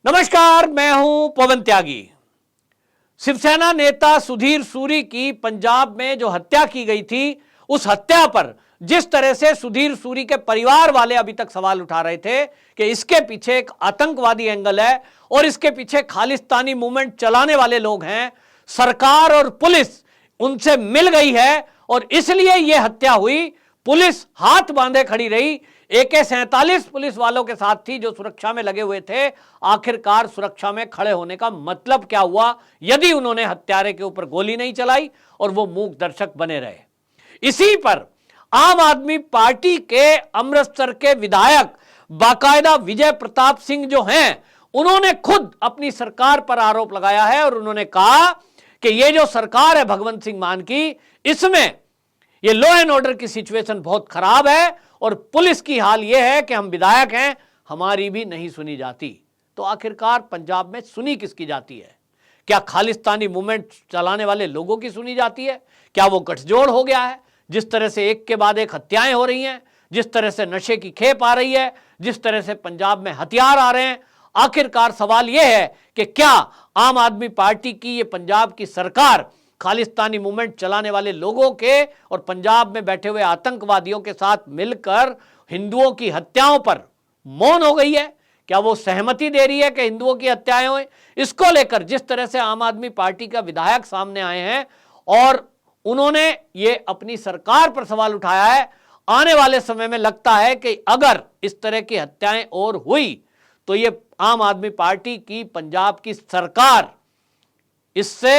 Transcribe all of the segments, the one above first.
नमस्कार, मैं हूं पवन त्यागी। शिवसेना नेता सुधीर सूरी की पंजाब में जो हत्या की गई थी, उस हत्या पर जिस तरह से सुधीर सूरी के परिवार वाले अभी तक सवाल उठा रहे थे कि इसके पीछे एक आतंकवादी एंगल है और इसके पीछे खालिस्तानी मूवमेंट चलाने वाले लोग हैं, सरकार और पुलिस उनसे मिल गई है और इसलिए यह हत्या हुई। पुलिस हाथ बांधे खड़ी रही। AK-47 पुलिस वालों के साथ थी जो सुरक्षा में लगे हुए थे। आखिरकार सुरक्षा में खड़े होने का मतलब क्या हुआ यदि उन्होंने हत्यारे के ऊपर गोली नहीं चलाई और वो मूक दर्शक बने रहे। इसी पर आम आदमी पार्टी के अमृतसर के विधायक बाकायदा विजय प्रताप सिंह जो हैं, उन्होंने खुद अपनी सरकार पर आरोप लगाया है और उन्होंने कहा कि ये जो सरकार है भगवंत सिंह मान की, इसमें ये लॉ एंड ऑर्डर की सिचुएशन बहुत खराब है और पुलिस की हाल यह है कि हम विधायक हैं, हमारी भी नहीं सुनी जाती। तो आखिरकार पंजाब में सुनी किसकी जाती है? क्या खालिस्तानी मूवमेंट चलाने वाले लोगों की सुनी जाती है? क्या वो गठजोड़ हो गया है? जिस तरह से एक के बाद एक हत्याएं हो रही हैं, जिस तरह से नशे की खेप आ रही है, जिस तरह से पंजाब में हथियार आ रहे हैं, आखिरकार सवाल यह है कि क्या आम आदमी पार्टी की ये पंजाब की सरकार खालिस्तानी मूवमेंट चलाने वाले लोगों के और पंजाब में बैठे हुए आतंकवादियों के साथ मिलकर हिंदुओं की हत्याओं पर मौन हो गई है? क्या वो सहमति दे रही है कि हिंदुओं की हत्याएं हुई? इसको लेकर जिस तरह से आम आदमी पार्टी का विधायक सामने आए हैं और उन्होंने ये अपनी सरकार पर सवाल उठाया है, आने वाले समय में लगता है कि अगर इस तरह की हत्याएं और हुई तो ये आम आदमी पार्टी की पंजाब की सरकार, इससे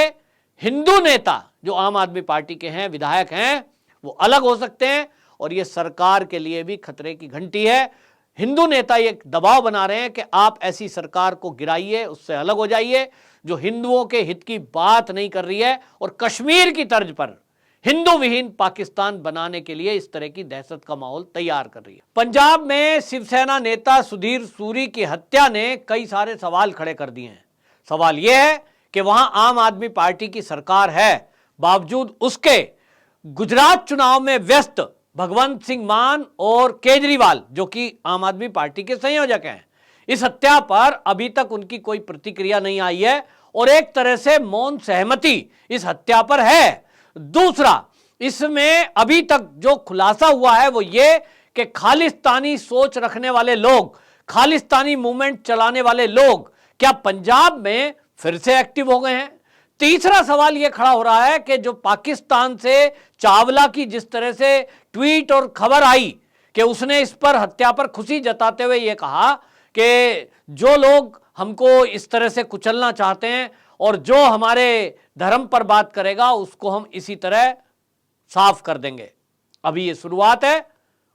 हिंदू नेता जो आम आदमी पार्टी के हैं, विधायक हैं, वो अलग हो सकते हैं और ये सरकार के लिए भी खतरे की घंटी है। हिंदू नेता ये दबाव बना रहे हैं कि आप ऐसी सरकार को गिराइए, उससे अलग हो जाइए जो हिंदुओं के हित की बात नहीं कर रही है और कश्मीर की तर्ज पर हिंदू विहीन पाकिस्तान बनाने के लिए इस तरह की दहशत का माहौल तैयार कर रही है। पंजाब में शिवसेना नेता सुधीर सूरी की हत्या ने कई सारे सवाल खड़े कर दिए हैं। सवाल यह है कि वहां आम आदमी पार्टी की सरकार है, बावजूद उसके गुजरात चुनाव में व्यस्त भगवंत सिंह मान और केजरीवाल जो कि आम आदमी पार्टी के संयोजक हैं, इस हत्या पर अभी तक उनकी कोई प्रतिक्रिया नहीं आई है और एक तरह से मौन सहमति इस हत्या पर है। दूसरा, इसमें अभी तक जो खुलासा हुआ है वो ये कि खालिस्तानी सोच रखने वाले लोग, खालिस्तानी मूवमेंट चलाने वाले लोग क्या पंजाब में फिर से एक्टिव हो गए हैं? तीसरा सवाल यह खड़ा हो रहा है कि जो पाकिस्तान से चावला की जिस तरह से ट्वीट और खबर आई कि उसने इस पर हत्या पर खुशी जताते हुए यह कहा कि जो लोग हमको इस तरह से कुचलना चाहते हैं और जो हमारे धर्म पर बात करेगा उसको हम इसी तरह साफ कर देंगे। अभी ये शुरुआत है,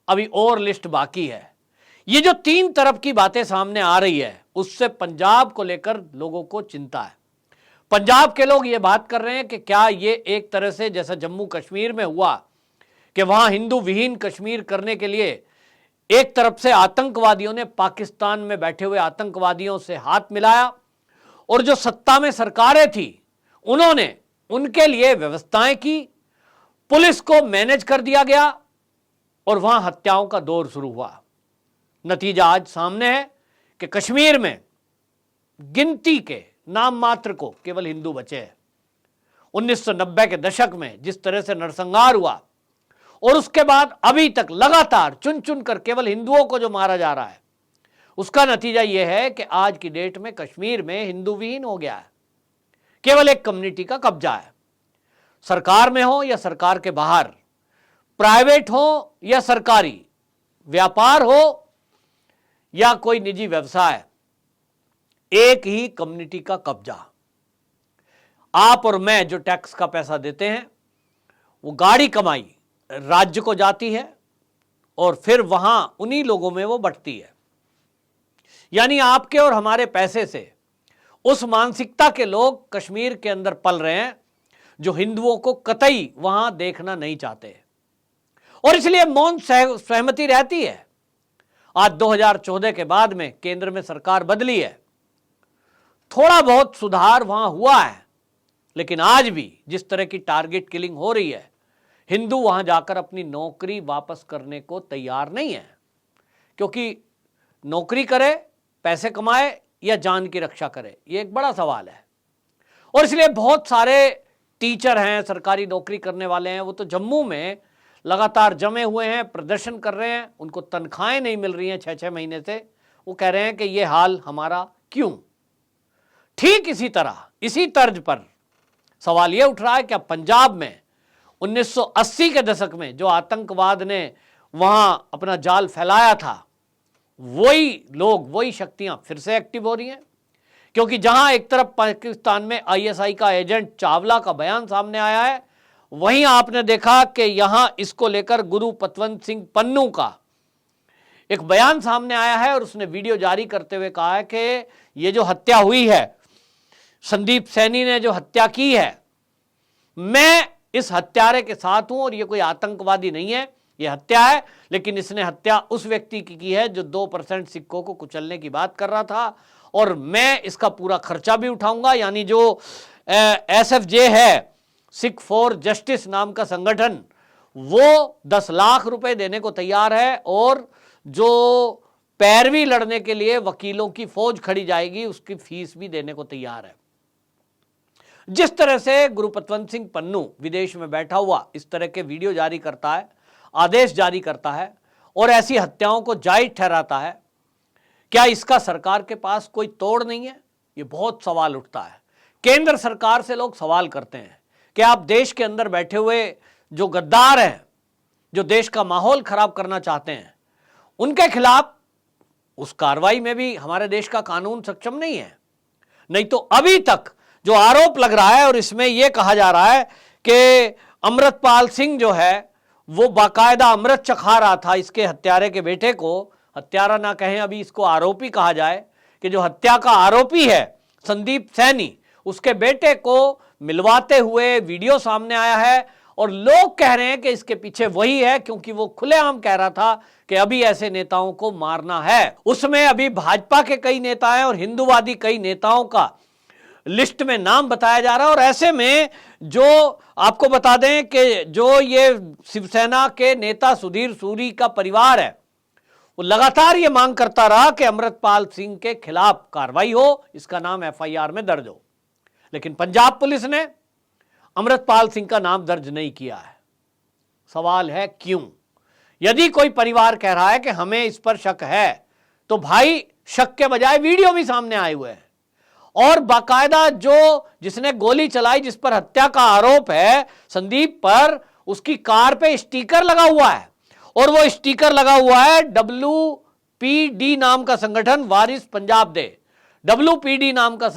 अभी और लिस्ट बाकी है। ये जो तीन तरफ की बातें सामने आ रही है उससे पंजाब को लेकर लोगों को चिंता है। पंजाब के लोग ये बात कर रहे हैं कि क्या ये एक तरह से जैसा जम्मू कश्मीर में हुआ कि वहां हिंदू विहीन कश्मीर करने के लिए एक तरफ से आतंकवादियों ने पाकिस्तान में बैठे हुए आतंकवादियों से हाथ मिलाया और जो सत्ता में सरकारें थी उन्होंने उनके लिए व्यवस्थाएं की, पुलिस को मैनेज कर दिया गया और वहां हत्याओं का दौर शुरू हुआ। नतीजा आज सामने है कि कश्मीर में गिनती के नाम मात्र को केवल हिंदू बचे हैं। 1990 के दशक में जिस तरह से नरसंहार हुआ और उसके बाद अभी तक लगातार चुन चुन कर केवल हिंदुओं को जो मारा जा रहा है, उसका नतीजा यह है कि आज की डेट में कश्मीर में हिंदू विहीन हो गया है। केवल एक कम्युनिटी का कब्जा है। सरकार में हो या सरकार के बाहर, प्राइवेट हो या सरकारी, व्यापार हो या कोई निजी व्यवसाय, एक ही कम्युनिटी का कब्जा। आप और मैं जो टैक्स का पैसा देते हैं वो गाड़ी कमाई राज्य को जाती है और फिर वहां उन्हीं लोगों में वो बंटती है। यानी आपके और हमारे पैसे से उस मानसिकता के लोग कश्मीर के अंदर पल रहे हैं जो हिंदुओं को कतई वहां देखना नहीं चाहते और इसलिए मौन सहमति रहती है। आज 2014 के बाद में केंद्र में सरकार बदली है, थोड़ा बहुत सुधार वहां हुआ है, लेकिन आज भी जिस तरह की टारगेट किलिंग हो रही है, हिंदू वहां जाकर अपनी नौकरी वापस करने को तैयार नहीं है, क्योंकि नौकरी करे, पैसे कमाए, या जान की रक्षा करे? ये एक बड़ा सवाल है। और इसलिए बहुत सारे टीचर हैं, सरकारी नौकरी करने वाले हैं, वो तो जम्मू में लगातार जमे हुए हैं, प्रदर्शन कर रहे हैं, उनको तनख्वाहें नहीं मिल रही हैं 6-6 महीने से। वो कह रहे हैं कि ये हाल हमारा क्यों? ठीक इसी तरह, इसी तर्ज पर सवाल ये उठ रहा है कि अब पंजाब में 1980 के दशक में जो आतंकवाद ने वहां अपना जाल फैलाया था, वही लोग, वही शक्तियां फिर से एक्टिव हो रही हैं। क्योंकि जहां एक तरफ पाकिस्तान में आईएसआई का एजेंट चावला का बयान सामने आया है, वहीं आपने देखा कि यहां इसको लेकर गुरु पतवंत सिंह पन्नू का एक बयान सामने आया है और उसने वीडियो जारी करते हुए कहा है कि ये जो हत्या हुई है, संदीप सैनी ने जो हत्या की है, मैं इस हत्यारे के साथ हूं और ये कोई आतंकवादी नहीं है, ये हत्या है, लेकिन इसने हत्या उस व्यक्ति की है जो 2% सिखों को कुचलने की बात कर रहा था, और मैं इसका पूरा खर्चा भी उठाऊंगा। यानी जो एसएफजे है, सिख फॉर जस्टिस नाम का संगठन, वो 10 लाख रुपए देने को तैयार है, और जो पैरवी लड़ने के लिए वकीलों की फौज खड़ी जाएगी उसकी फीस भी देने को तैयार है। जिस तरह से गुरु पतवंत सिंह पन्नू विदेश में बैठा हुआ इस तरह के वीडियो जारी करता है, आदेश जारी करता है और ऐसी हत्याओं को जायज ठहराता है, क्या इसका सरकार के पास कोई तोड़ नहीं है? ये बहुत सवाल उठता है। केंद्र सरकार से लोग सवाल करते हैं कि आप देश के अंदर बैठे हुए जो गद्दार हैं, जो देश का माहौल खराब करना चाहते हैं, उनके खिलाफ उस कार्रवाई में भी हमारे देश का कानून सक्षम नहीं है। नहीं तो अभी तक जो आरोप लग रहा है, और इसमें यह कहा जा रहा है कि अमृतपाल सिंह जो है वो बाकायदा अमृत चखा रहा था इसके हत्यारे के बेटे को, हत्यारा ना कहें, अभी इसको आरोपी कहा जाए, कि जो हत्या का आरोपी है संदीप सैनी, उसके बेटे को मिलवाते हुए वीडियो सामने आया है, और लोग कह रहे हैं कि इसके पीछे वही है, क्योंकि वो खुलेआम कह रहा था कि अभी ऐसे नेताओं को मारना है। उसमें अभी भाजपा के कई नेता हैं और हिंदूवादी कई नेताओं का लिस्ट में नाम बताया जा रहा है। और ऐसे में जो आपको बता दें कि जो ये शिवसेना के नेता सुधीर सूरी का परिवार है, वो लगातार ये मांग करता रहा कि अमृतपाल सिंह के खिलाफ कार्रवाई हो, इसका नाम एफआईआर में दर्ज हो। लेकिन पंजाब पुलिस ने अमृतपाल सिंह का नाम दर्ज नहीं किया है। सवाल है क्यों? यदि कोई परिवार कह रहा है कि हमें इस पर शक है, तो भाई शक के बजाय वीडियो भी सामने आए हुए हैं, और बाकायदा जो जिसने गोली चलाई, जिस पर हत्या का आरोप है संदीप पर, उसकी कार पे स्टिकर लगा हुआ है, और वो स्टिकर लगा हुआ है WPD नाम का संगठन, वारिस पंजाब दे। WPD नाम का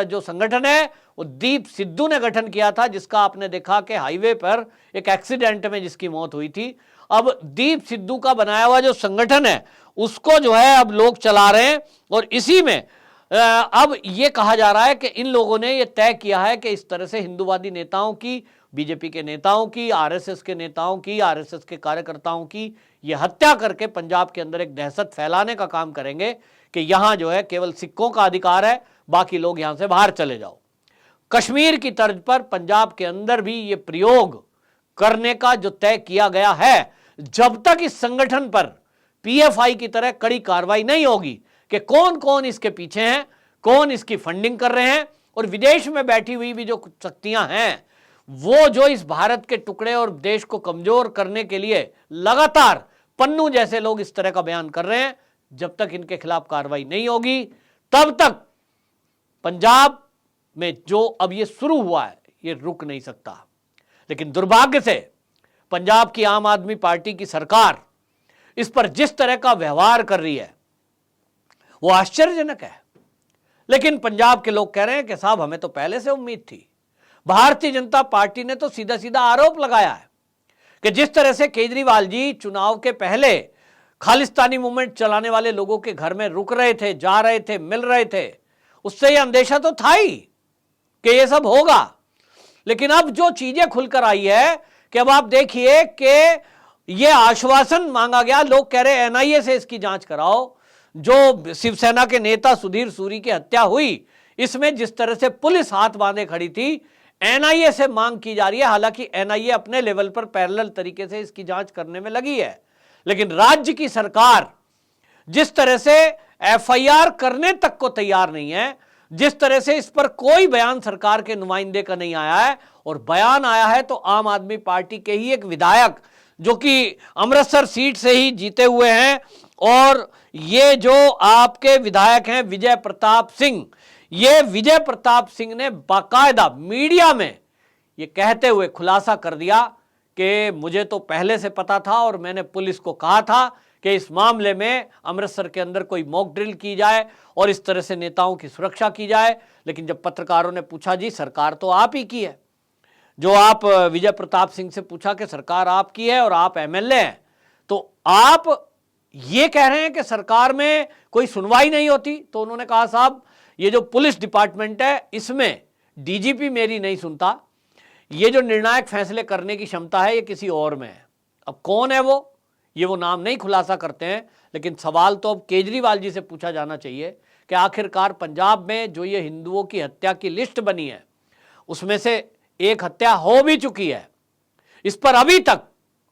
जो संगठन है वो दीप सिद्धू ने गठन किया था, जिसका आपने देखा कि हाईवे पर एक एक्सीडेंट में जिसकी मौत हुई थी। अब दीप सिद्धू का बनाया हुआ जो संगठन है उसको जो है अब लोग चला रहे हैं, और इसी में अब ये कहा जा रहा है कि इन लोगों ने ये तय किया है कि इस तरह से हिंदूवादी नेताओं की, बीजेपी के नेताओं की, आरएसएस के नेताओं की, आरएसएस के कार्यकर्ताओं की ये हत्या करके पंजाब के अंदर एक दहशत फैलाने का काम करेंगे कि यहां जो है केवल सिखों का अधिकार है, बाकी लोग यहां से बाहर चले जाओ। कश्मीर की तर्ज पर पंजाब के अंदर भी ये प्रयोग करने का जो तय किया गया है, जब तक इस संगठन पर पीएफआई की तरह कड़ी कार्रवाई नहीं होगी कि कौन कौन इसके पीछे हैं, कौन इसकी फंडिंग कर रहे हैं, और विदेश में बैठी हुई भी जो शक्तियां हैं वो जो इस भारत के टुकड़े और देश को कमजोर करने के लिए लगातार पन्नू जैसे लोग इस तरह का बयान कर रहे हैं, जब तक इनके खिलाफ कार्रवाई नहीं होगी तब तक पंजाब में जो अब ये शुरू हुआ है ये रुक नहीं सकता। लेकिन दुर्भाग्य से पंजाब की आम आदमी पार्टी की सरकार इस पर जिस तरह का व्यवहार कर रही है वो आश्चर्यजनक है। लेकिन पंजाब के लोग कह रहे हैं कि साहब हमें तो पहले से उम्मीद थी। भारतीय जनता पार्टी ने तो सीधा सीधा आरोप लगाया है कि जिस तरह से केजरीवाल जी चुनाव के पहले खालिस्तानी मूवमेंट चलाने वाले लोगों के घर में रुक रहे थे, जा रहे थे, मिल रहे थे, उससे यह अंदेशा तो था ही कि यह सब होगा। लेकिन अब जो चीजें खुलकर आई है कि अब आप देखिए कि यह आश्वासन मांगा गया, लोग कह रहे एनआईए से इसकी जांच कराओ। जो शिवसेना के नेता सुधीर सूरी की हत्या हुई, इसमें जिस तरह से पुलिस हाथ बांधे खड़ी थी, एनआईए से मांग की जा रही है। हालांकि एनआईए अपने लेवल पर पैरेलल तरीके से इसकी जांच करने में लगी है, लेकिन राज्य की सरकार जिस तरह से एफआईआर करने तक को तैयार नहीं है, जिस तरह से इस पर कोई बयान सरकार के नुमाइंदे का नहीं आया है, और बयान आया है तो आम आदमी पार्टी के ही एक विधायक जो कि अमृतसर सीट से ही जीते हुए हैं, और ये जो आपके विधायक हैं विजय प्रताप सिंह, ये विजय प्रताप सिंह ने बाकायदा मीडिया में ये कहते हुए खुलासा कर दिया कि मुझे तो पहले से पता था और मैंने पुलिस को कहा था कि इस मामले में अमृतसर के अंदर कोई मॉक ड्रिल की जाए और इस तरह से नेताओं की सुरक्षा की जाए। लेकिन जब पत्रकारों ने पूछा जी सरकार तो आप ही की है, जो आप विजय प्रताप सिंह से पूछा कि सरकार आपकी है और आप एमएलए हैं, तो आप ये कह रहे हैं कि सरकार में कोई सुनवाई नहीं होती। तो उन्होंने कहा साहब ये जो पुलिस डिपार्टमेंट है इसमें डीजीपी मेरी नहीं सुनता, ये जो निर्णायक फैसले करने की क्षमता है ये किसी और में है। अब कौन है वो नाम नहीं खुलासा करते हैं, लेकिन सवाल तो अब केजरीवाल जी से पूछा जाना चाहिए कि आखिरकार पंजाब में जो ये हिंदुओं की हत्या की लिस्ट बनी है उसमें से एक हत्या हो भी चुकी है, इस पर अभी तक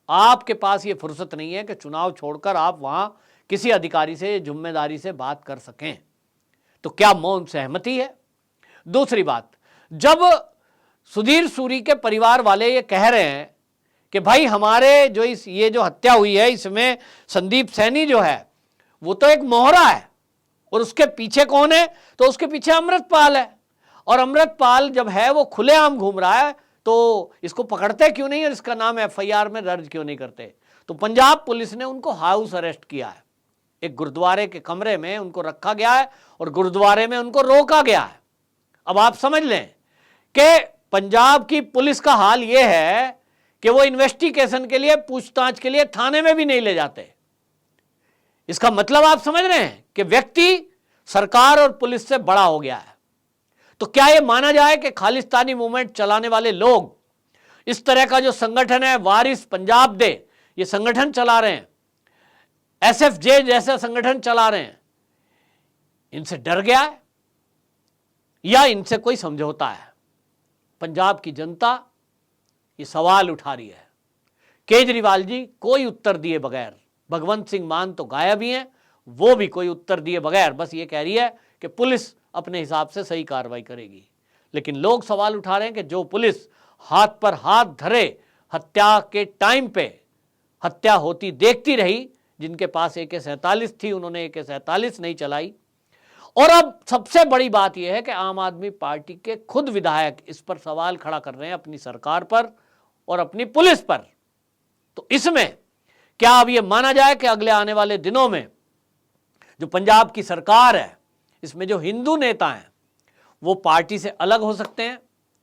आपके पास ये फुर्सत नहीं है कि चुनाव छोड़कर आप वहां किसी अधिकारी से जिम्मेदारी से बात कर सकें। तो क्या मौन सहमति है? दूसरी बात, जब सुधीर सूरी के परिवार वाले ये कह रहे हैं कि भाई हमारे जो ये जो हत्या हुई है इसमें संदीप सैनी जो है वो तो एक मोहरा है, और उसके पीछे कौन है? तो उसके पीछे अमृतपाल है, और अमृतपाल जब है वो खुलेआम घूम रहा है, तो इसको पकड़ते क्यों नहीं और इसका नाम एफआईआर में दर्ज क्यों नहीं करते? तो पंजाब पुलिस ने उनको हाउस अरेस्ट किया है, एक गुरुद्वारे के कमरे में उनको रखा गया है और गुरुद्वारे में उनको रोका गया है। अब आप समझ लें कि पंजाब की पुलिस का हाल यह है कि वो इन्वेस्टिगेशन के लिए, पूछताछ के लिए थाने में भी नहीं ले जाते। इसका मतलब आप समझ रहे हैं कि व्यक्ति सरकार और पुलिस से बड़ा हो गया है। तो क्या यह माना जाए कि खालिस्तानी मूवमेंट चलाने वाले लोग, इस तरह का जो संगठन है वारिस पंजाब दे, ये संगठन चला रहे हैं, एसएफजे जैसा संगठन चला रहे हैं, इनसे डर गया है या इनसे कोई समझौता है? पंजाब की जनता ये सवाल उठा रही है। केजरीवाल जी कोई उत्तर दिए बगैर, भगवंत सिंह मान तो गायब ही हैं, वो भी कोई उत्तर दिए बगैर बस ये कह रही है कि पुलिस अपने हिसाब से सही कार्रवाई करेगी। लेकिन लोग सवाल उठा रहे हैं कि जो पुलिस हाथ पर हाथ धरे हत्या के टाइम पे हत्या होती देखती रही, जिनके पास AK-47 थी उन्होंने AK-47 नहीं चलाई, और अब सबसे बड़ी बात यह है कि आम आदमी पार्टी के खुद विधायक इस पर सवाल खड़ा कर रहे हैं अपनी सरकार पर और अपनी पुलिस पर। तो इसमें क्या अब यह माना जाए कि अगले आने वाले दिनों में जो पंजाब की सरकार है इसमें जो हिंदू नेता हैं वो पार्टी से अलग हो सकते हैं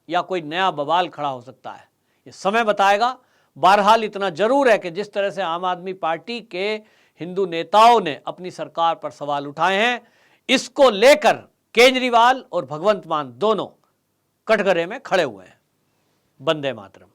या कोई नया बवाल खड़ा हो सकता है? ये समय बताएगा। बहरहाल इतना जरूर है कि जिस तरह से आम आदमी पार्टी के हिंदू नेताओं ने अपनी सरकार पर सवाल उठाए हैं, इसको लेकर केजरीवाल और भगवंत मान दोनों कटघरे में खड़े हुए हैं। वंदे मातरम।